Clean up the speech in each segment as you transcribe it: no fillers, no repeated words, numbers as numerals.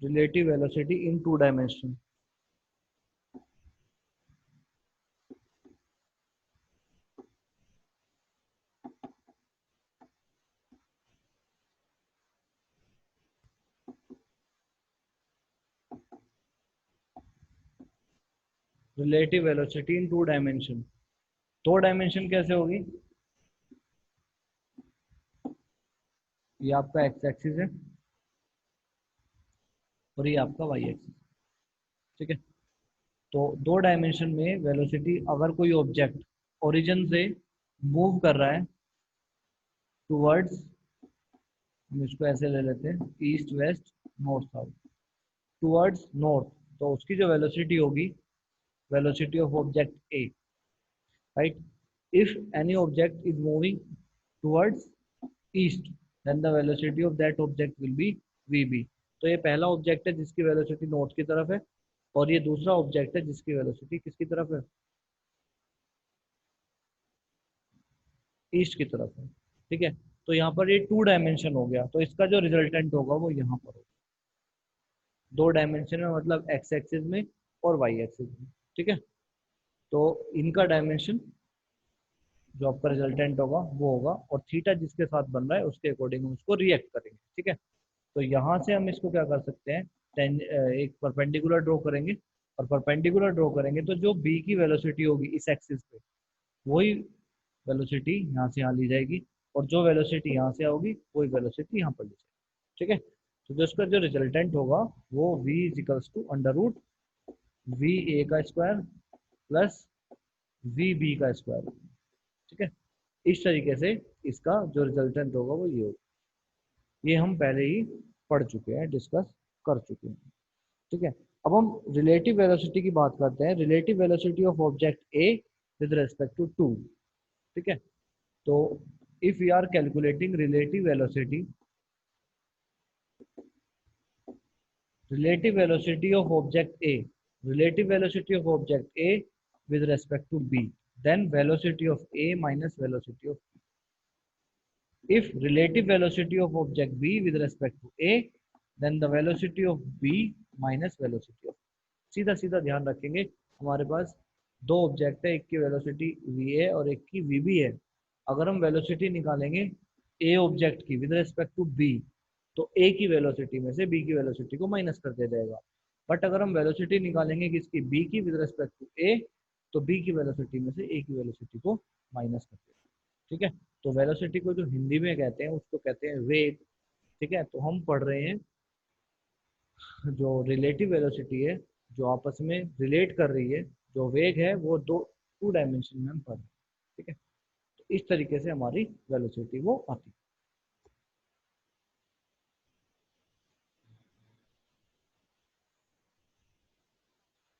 relative velocity in two dimension. Relative velocity in two dimension, दो dimension कैसे होगी? ये आपका एक्स एक्सिस है और ये आपका वाई एक्सिस, ठीक है। तो दो डायमेंशन में वेलोसिटी, अगर कोई ऑब्जेक्ट ओरिजिन से मूव कर रहा है टूवर्ड्स, हम इसको ऐसे ले लेते हैं, east west north south, towards north, तो उसकी जो वेलोसिटी होगी, velocity of object A, right? If any object is moving towards east, then the velocity of that object will be vb. तो ये पहला ऑब्जेक्ट है जिसकी वेलोसिटी नॉर्थ की तरफ है, और ये दूसरा ऑब्जेक्ट है जिसकी वेलोसिटी किसकी तरफ है? ईस्ट की तरफ है, ठीक है। तो यहाँ पर ये टू डायमेंशन हो गया, तो इसका जो रिजल्टेंट होगा वो यहाँ पर होगा, दो डायमेंशन में, मतलब एक्स एक्सिस में और वाई एक्सिस में, ठीक है। तो इनका डायमेंशन जो आपका रिजल्टेंट होगा वो होगा, और थीटा जिसके साथ बन रहा है उसके अकॉर्डिंग हम उसको रिएक्ट करेंगे, ठीक है। तो यहाँ से हम इसको क्या कर सकते हैं, एक परपेंडिकुलर ड्रॉ करेंगे, और परपेंडिकुलर ड्रॉ करेंगे तो जो बी की वेलोसिटी होगी इस एक्सिस पे, वही वेलोसिटी यहाँ से यहाँ ली जाएगी, और जो वेलोसिटी यहाँ से होगी वही वेलोसिटी यहाँ पर ली जाएगी, ठीक है। तो जो इसका जो रिजल्टेंट होगा वो v equals to under root V A का स्क्वायर प्लस वी बी का स्क्वायर, ठीक है। इस तरीके से इसका जो रिजल्टेंट होगा वो ये होगा। ये हम पहले ही पढ़ चुके हैं, डिस्कस कर चुके हैं, ठीक है। अब हम रिलेटिव वेलोसिटी की बात करते हैं, relative velocity of object A with respect to two, ठीक है। तो if we are calculating relative velocity of object A, relative velocity of object A with respect to B, then velocity of A minus velocity of, if relative velocity of object b with respect to a, then the velocity of b minus velocity of, सीधा सीधा ध्यान रखेंगे, हमारे पास दो object है, एक की velocity v है और एक की vb है। अगर हम वेलोसिटी निकालेंगे a ऑब्जेक्ट की विद रेस्पेक्ट टू b, तो a की वेलोसिटी में से b की वेलोसिटी को माइनस कर दिया जाएगा। बट अगर हम वेलोसिटी निकालेंगे किसकी, b की विद रेस्पेक्ट टू a, तो b की वेलोसिटी में से a की वेलोसिटी को माइनस कर देगा, ठीक है। तो वेलोसिटी को जो हिंदी में कहते हैं उसको कहते हैं वेग, ठीक है। तो हम पढ़ रहे हैं जो रिलेटिव वेलोसिटी है, जो आपस में रिलेट कर रही है, जो वेग है, वो दो टू डायमेंशन में हम पढ़ रहे हैं, ठीक है। तो इस तरीके से हमारी वेलोसिटी वो आती है,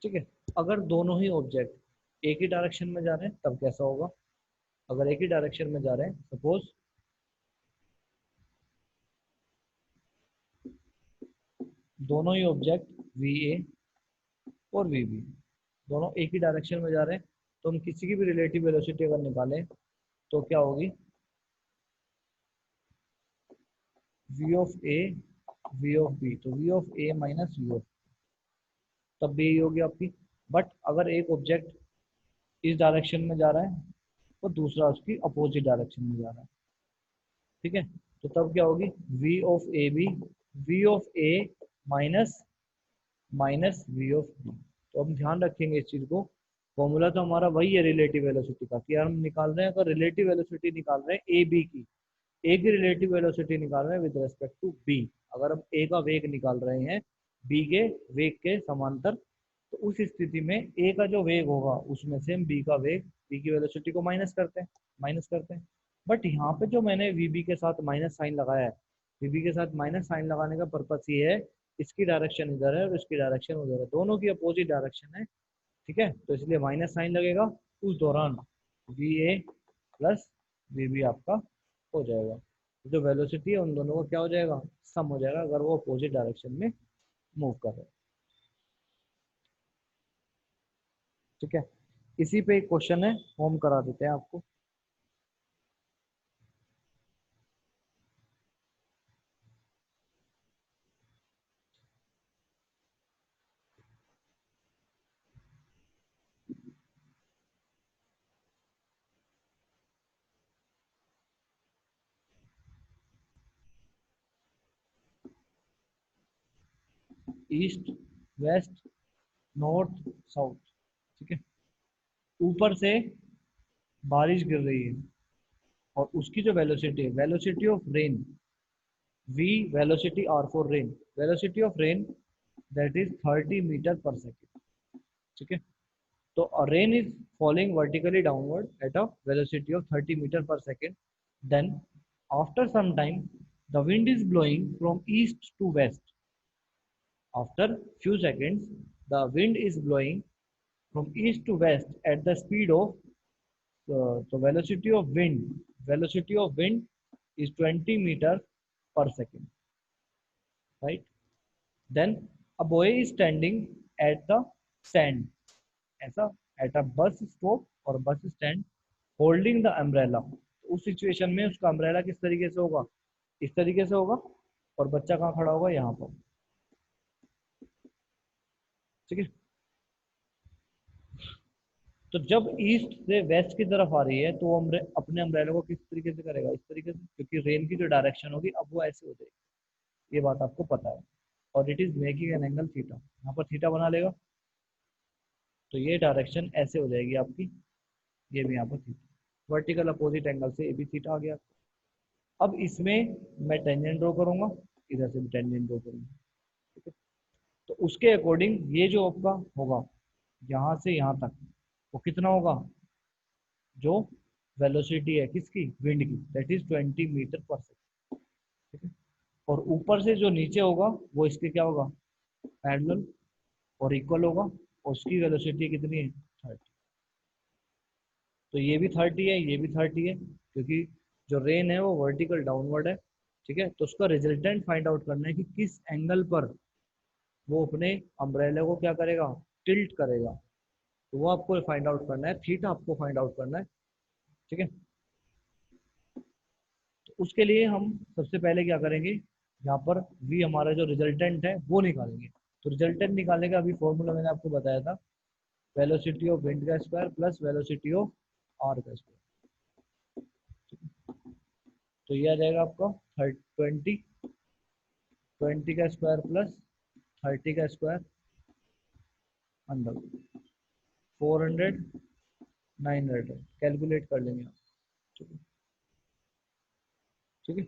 ठीक है। अगर दोनों ही ऑब्जेक्ट एक ही डायरेक्शन में जा रहे हैं तब कैसा होगा? अगर एक ही डायरेक्शन में जा रहे हैं, सपोज दोनों ही ऑब्जेक्ट वी ए और वी बी दोनों एक ही डायरेक्शन में जा रहे हैं, तो हम किसी की भी रिलेटिव वेलोसिटी अगर निकालें तो क्या होगी, v of A v of B, तो v of A minus v of, तब भी यही होगी आपकी। बट अगर एक ऑब्जेक्ट इस डायरेक्शन में जा रहा है और दूसरा उसकी अपोजिट डायरेक्शन में जा रहा है, ठीक है, तो तब क्या होगी, v of A B v of A minus minus v of B. तो हम ध्यान रखेंगे इस चीज को, फॉर्मूला तो हमारा वही है रिलेटिव वेलोसिटी का, कि यार हम निकाल रहे हैं, अगर रिलेटिव वेलोसिटी निकाल रहे हैं ए बी की, ए की रिलेटिव वेलोसिटी निकाल रहे हैं विद रेस्पेक्ट टू बी, अगर हम ए का वेग निकाल रहे हैं बी के वेग के समांतर, तो उस स्थिति में ए का जो वेग होगा उसमें से हम बी का वेग, बी की वेलोसिटी को माइनस करते हैं। बट यहाँ पे जो मैंने वीबी के साथ माइनस साइन लगाया है, वीबी के साथ माइनस साइन लगाने का पर्पस ये है, इसकी डायरेक्शन इधर है और इसकी डायरेक्शन उधर है, दोनों की अपोजिट डायरेक्शन है, ठीक है। तो इसलिए माइनस साइन लगेगा, उस दौरान V A plus V B आपका हो जाएगा, जो वेलोसिटी है उन दोनों का क्या हो जाएगा, सम हो जाएगा, अगर वो अपोजिट डायरेक्शन में मूव कर रहे हैं, ठीक है। इसी पे एक क्वेश्चन है, होम करा देते हैं आपको। East, west, north, south. ठीक है, ऊपर से बारिश गिर रही है और उसकी जो वेलोसिटी है, velocity of rain, v velocity r for rain, velocity of rain that is 30 meter per second। ठीक है, तो rain is falling vertically downward at a velocity of 30 metre per second. Then after some time the wind is blowing from east to west. After few seconds the wind is blowing from east to west at the speed of the velocity of wind is 20 meter per second, right? Then a boy is standing at the stand, ऐसा, at a bus stop और bus stand, holding the umbrella. उस situation में उसका umbrella किस तरीके से होगा, इस तरीके से होगा, और बच्चा कहाँ खड़ा होगा, यहाँ पर। ठीक है, तो जब ईस्ट से वेस्ट की तरफ आ रही है तो वो अपने अम्ब्रेला को किस तरीके से करेगा, इस तरीके से, क्योंकि रेन की जो डायरेक्शन होगी अब वो ऐसे हो जाएगी, ये बात आपको पता है। और it is making an angle theta, यहाँ पर थीटा बना लेगा, तो ये डायरेक्शन ऐसे हो जाएगी आपकी, ये भी यहाँ पर थीटा, वर्टिकल अपोजिट एंगल से ए बी थीटा आ गया। अब इसमें मैं टेंजेंट ड्रॉ करूंगा, इधर से भी टेंजेंट ड्रॉ करूंगा। ठीक है, तो उसके अकॉर्डिंग ये जो आपका होगा यहाँ से यहाँ तक, वो कितना होगा, जो वेलोसिटी है किसकी, विंड की, that is 20 metre per second. ठीक है, और ऊपर से जो नीचे होगा वो इसके क्या होगा, पैरेलल और इक्वल होगा, और उसकी वेलोसिटी कितनी है, 30। तो ये भी 30 है, ये भी 30 है, क्योंकि जो रेन है वो वर्टिकल डाउनवर्ड है। ठीक है, तो उसका रिजल्टेंट फाइंड आउट करना है कि किस एंगल पर वो अपने अम्ब्रेला को क्या करेगा, टिल्ट करेगा, तो वो आपको फाइंड आउट करना है, थीटा आपको फाइंड आउट करना है। ठीक है, तो उसके लिए हम सबसे पहले क्या करेंगे, यहाँ पर v हमारा जो रिजल्टेंट है वो निकालेंगे। तो रिजल्टेंट निकालने का अभी फॉर्मूला मैंने आपको बताया था, वेलोसिटी ऑफ विंड का square plus velocity of R का स्क्वायर। तो ये आ जाएगा आपका 20, 20 का स्क्वायर प्लस 30 का स्क्वायर अंडर 400, 900, कैलकुलेट कर लेंगे आप। ठीक है, ठीक है,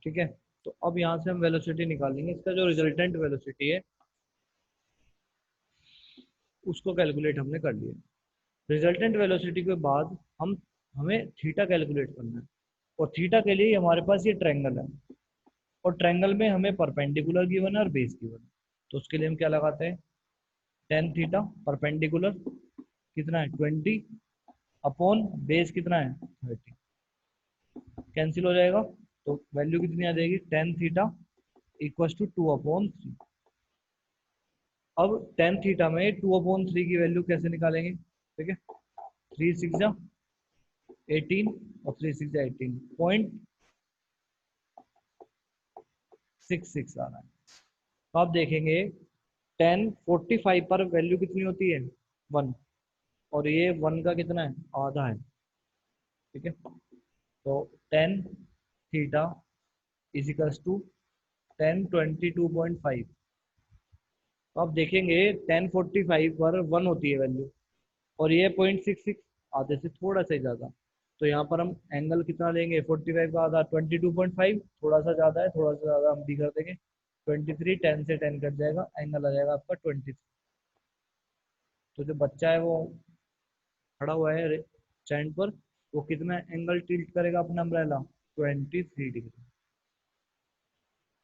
ठीक है। तो अब यहाँ से हम वेलोसिटी निकाल लेंगे, इसका जो रिजल्टेंट वेलोसिटी है उसको कैलकुलेट हमने कर लिया। रिजल्टेंट वेलोसिटी के बाद हमें थीटा कैलकुलेट करना है, और थीटा के लिए हमारे पास ये ट्रायंगल है, और ट्रायंगल में हमें परपेंडिकुलर गिवन है और बेस गिवन है। तो उसके लिए हम क्या लगाते हैं, टेन थीटा परपेंडिकुलर कितना है 20 अपॉन बेस कितना है 30, कैंसिल हो जाएगा, तो वैल्यू कितनी आ जाएगी, टेन थीटा इक्वल टू 2/3। अब टेन थीटा में 2/3 की वैल्यू कैसे निकालेंगे, ठीक है, 3 6 जा 18 और 3 6 जा 18, 0.66 आ रहा है। तो आप देखेंगे 1045 पर वैल्यू कितनी होती है, 1, और ये 1 का कितना है, आधा है। ठीक है, तो टेन थीटा इजिकल्स टू 1022.5। तो आप देखेंगे 1045 पर 1 होती है वैल्यू, और ये 0.66, आधे से थोड़ा सा ही ज़्यादा। तो यहाँ पर हम एंगल कितना लेंगे, 45 का आधा 22.5, थोड़ा सा ज़्यादा है, थोड़ा सा ज़्यादा हम भी कर देंगे 23, 10 से 10 कट जाएगा, एंगल आ जाएगा आपका 23। तो जो बच्चा है वो खड़ा हुआ है स्टैंड पर, वो कितना एंगल टिल्ट करेगा अपना अम्ब्रेला, 23 डिग्री।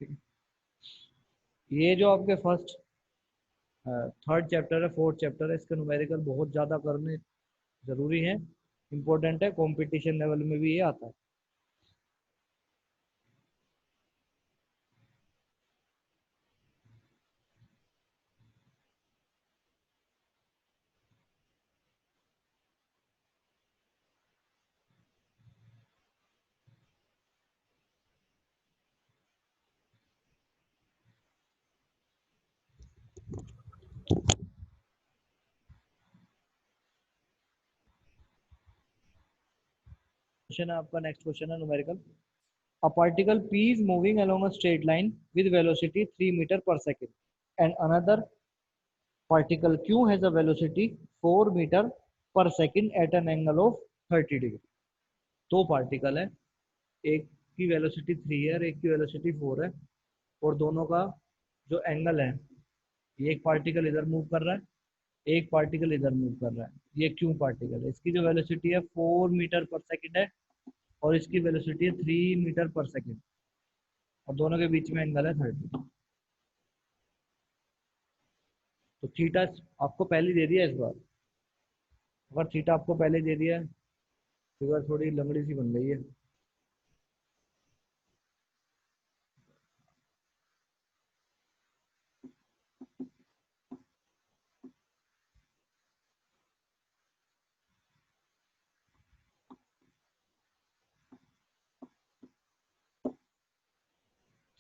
ठीक है, ये जो आपके फर्स्ट थर्ड चैप्टर है, फोर्थ चैप्टर है, इसके न्यूमेरिकल बहुत ज़्यादा करने जरूरी है, इंपॉर्टेंट है, कंपटीशन लेवल में भी ये आता है। क्वेश्चन है आपका, नेक्स्ट क्वेश्चन है numerical. A particle P is moving along a straight line with velocity 3 meter per second, and another particle Q has a velocity 4 meter per second at an angle of 30 degree. दो particle है, एक की velocity 3 है और एक की velocity 4 है, और दोनों का जो एंगल है, ये एक पार्टिकल इधर मूव कर रहा है, एक पार्टिकल इधर मूव कर रहा है, ये क्यू पार्टिकल है, इसकी जो वेलोसिटी है 4 मीटर पर सेकंड है और इसकी वेलोसिटी है 3 मीटर पर सेकंड, और दोनों के बीच में एंगल है 30। तो थीटा आपको पहले दे दिया इस बार, अगर थीटा आपको पहले दे दिया है, फिगर थोड़ी लंगड़ी सी बन गई है।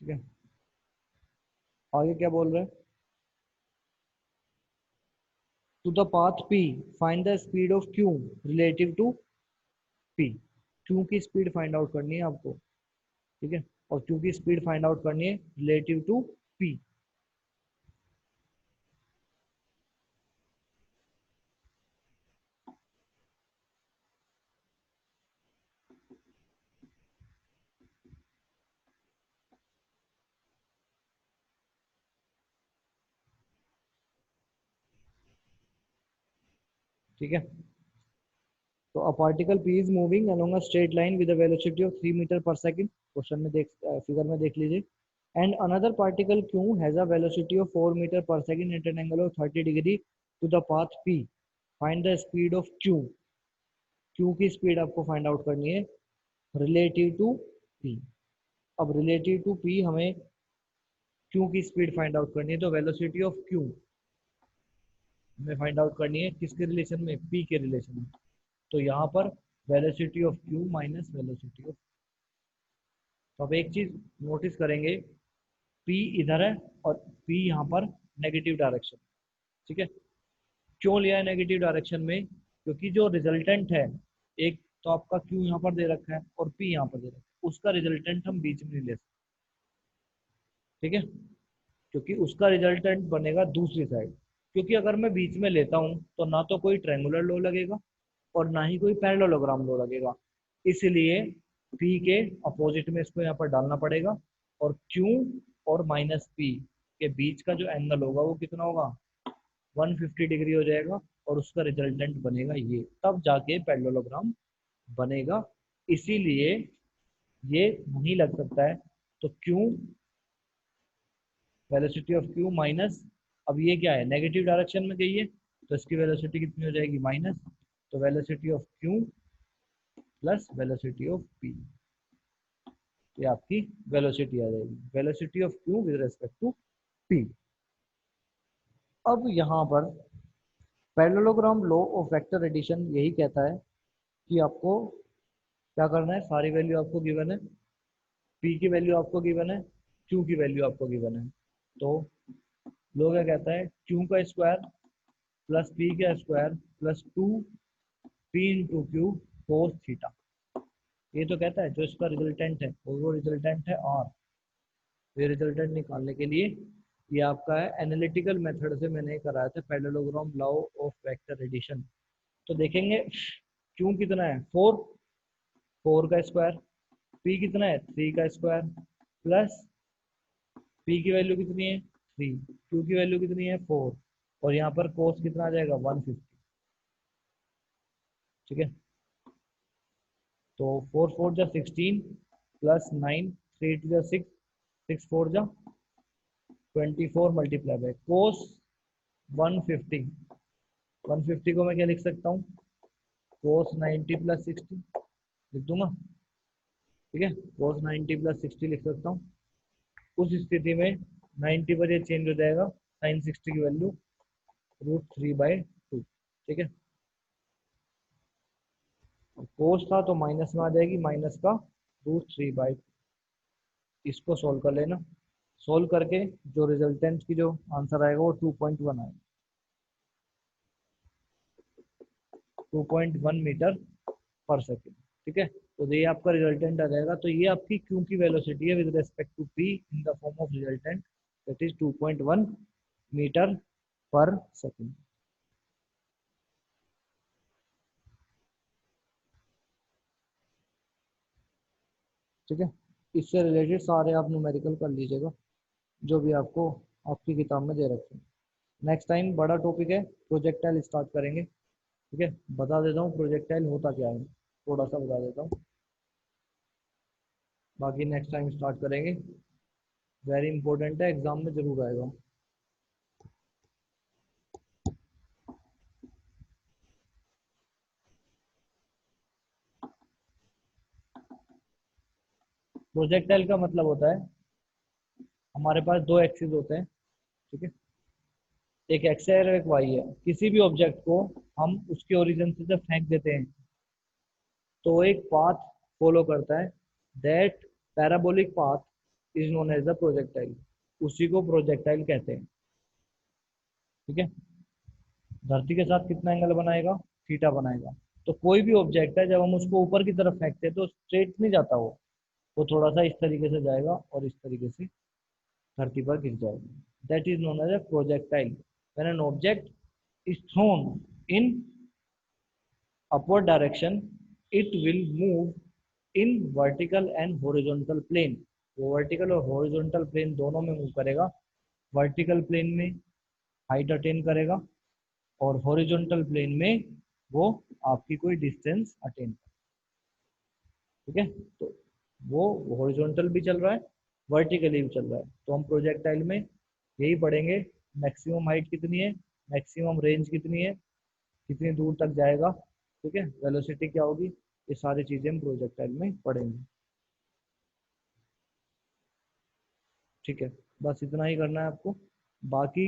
ठीक है, आगे क्या बोल रहे हैं? To the path P find the speed of Q relative to P. Q की स्पीड फाइंड आउट करनी है आपको, ठीक है, और क्यू की स्पीड फाइंड आउट करनी है रिलेटिव टू पी। ठीक है, तो a particle P is moving along a straight line with a velocity of 3 metre per second, question में देख, फिगर में देख लीजिए, and another particle Q has a velocity of 4 metre per second at an angle of 30 degree to the path P, find the speed of Q. Q की speed आपको find out करनी है relative to P. अब relative to P हमें Q की speed find out करनी है, तो वेलोसिटी ऑफ क्यू हमें फाइंड आउट करनी है किसके रिलेशन में, पी के रिलेशन में। तो यहाँ पर velocity of Q minus velocity of, तो अब एक चीज नोटिस करेंगे, पी इधर है और पी यहाँ पर नेगेटिव डायरेक्शन, ठीक है। क्यों लिया है नेगेटिव डायरेक्शन में? क्योंकि जो रिजल्टेंट है, एक तो आपका क्यू यहाँ पर दे रखा है और पी यहाँ पर दे रखा है, उसका रिजल्टेंट हम बीच में नहीं ले सकते, ठीक है, क्योंकि उसका रिजल्टेंट बनेगा दूसरी साइड। क्योंकि अगर मैं बीच में लेता हूँ तो ना तो कोई ट्रायंगुलर लो लगेगा और ना ही कोई पैरेललोग्राम लो लगेगा, इसलिए पी के अपोजिट में इसको यहाँ पर डालना पड़ेगा, और क्यू और माइनस पी के बीच का जो एंगल होगा वो कितना होगा, 150 डिग्री हो जाएगा, और उसका रिजल्टेंट बनेगा ये, तब जाके पैरेललोग्राम बनेगा। इसीलिए ये नहीं लग सकता है, तो Q, velocity of Q minus, अब ये क्या है, नेगेटिव डायरेक्शन में गई है, तो इसकी वेलोसिटी कितनी हो जाएगी, माइनस, तो velocity of Q plus velocity of P, ये आपकी वेलोसिटी आ जाएगी, velocity of Q with respect to P. अब यहाँ पर parallelogram law of vector addition यही कहता है कि आपको क्या करना है, सारी वैल्यू आपको गिवन है, पी की वैल्यू आपको गिवन है, क्यू की वैल्यू आपको गिवन है, तो लॉ क्या कहता है, क्यू का स्क्वायर प्लस पी का square plus 2 P into Q cos theta. ये तो कहता है जो इसका रिजल्टेंट है वो रिजल्टेंट है आर। ये रिजल्टेंट निकालने के लिए ये आपका है एनालिटिकल मेथड से मैंने कराया था, parallelogram law of vector addition. तो देखेंगे क्यू कितना है, 4, 4 का स्क्वायर, पी कितना है, 3 का स्क्वायर, प्लस पी की वैल्यू कितनी है 3, क्यू की वैल्यू कितनी है 4, और यहाँ पर कोस कितना आ जाएगा 150, ठीक है। तो 4 4 जा 16 प्लस 9 3 2 जा 6 6 4 जा 24 मल्टीप्लाई बाय कोस 150, 150 को मैं क्या लिख सकता हूँ, कोस 90 प्लस 60 लिख दूंगा, ठीक है, कोस 90 प्लस 60 लिख सकता हूँ। उस स्थिति में 90 पर ये चेंज हो जाएगा, साइन 60 की वैल्यू √3/2, ठीक है। कोस था तो माइनस में आ जाएगी, माइनस का √3/2, इसको सोल्व कर लेना, सोल्व करके जो रिजल्टेंट की जो आंसर आएगा वो 2.1 आएगा, 2.1 मीटर पर सेकेंड। ठीक है, तो ये आपका रिजल्टेंट आ जाएगा। तो ये आपकी क्यू की वेलोसिटी है with respect to P in the form of resultant, that is 2.1 metre per second. ठीक है, इससे रिलेटेड सारे आप न्यूमेरिकल कर लीजिएगा जो भी आपको आपकी किताब में दे रखे हैं। नेक्स्ट टाइम बड़ा टॉपिक है, प्रोजेक्टाइल स्टार्ट करेंगे। ठीक है, बता देता हूँ प्रोजेक्टाइल होता क्या है, थोड़ा सा बता देता हूँ, बाकी नेक्स्ट टाइम स्टार्ट करेंगे। वेरी इंपॉर्टेंट है, एग्जाम में जरूर आएगा। प्रोजेक्टाइल का मतलब होता है हमारे पास दो एक्सिस होते हैं। ठीक है, एक एक्स है और एक वाई है। किसी भी ऑब्जेक्ट को हम उसके ओरिजिन से जब फेंक देते हैं तो एक पाथ फॉलो करता है, that parabolic path is known as the projectile. उसी को प्रोजेक्टाइल कहते हैं। ठीक है, धरती के साथ कितना एंगल बनाएगा, थीटा बनाएगा। तो कोई भी ऑब्जेक्ट है जब हम उसको ऊपर की तरफ फेंकते हैं तो स्ट्रेट नहीं जाता, वो थोड़ा सा इस तरीके से जाएगा और इस तरीके से धरती पर गिर जाएगा। That is known as a projectile. When an object is thrown in upward direction, it will move in vertical and horizontal plane। वो वर्टिकल और हॉरिजॉन्टल प्लेन दोनों में मूव करेगा। वर्टिकल प्लेन में हाइट अटेन करेगा और हॉरिजॉन्टल प्लेन में वो आपकी कोई डिस्टेंस अटेन करेगा। ठीक है, तो वो हॉरिजॉन्टल भी चल रहा है, वर्टिकली भी चल रहा है। तो हम प्रोजेक्टाइल में यही पढ़ेंगे, मैक्सिमम हाइट कितनी है, मैक्सिमम रेंज कितनी है, कितनी दूर तक जाएगा। ठीक है, वेलोसिटी क्या होगी, ये सारी चीजें हम प्रोजेक्टाइल में पढ़ेंगे। ठीक है, बस इतना ही करना है आपको। बाकी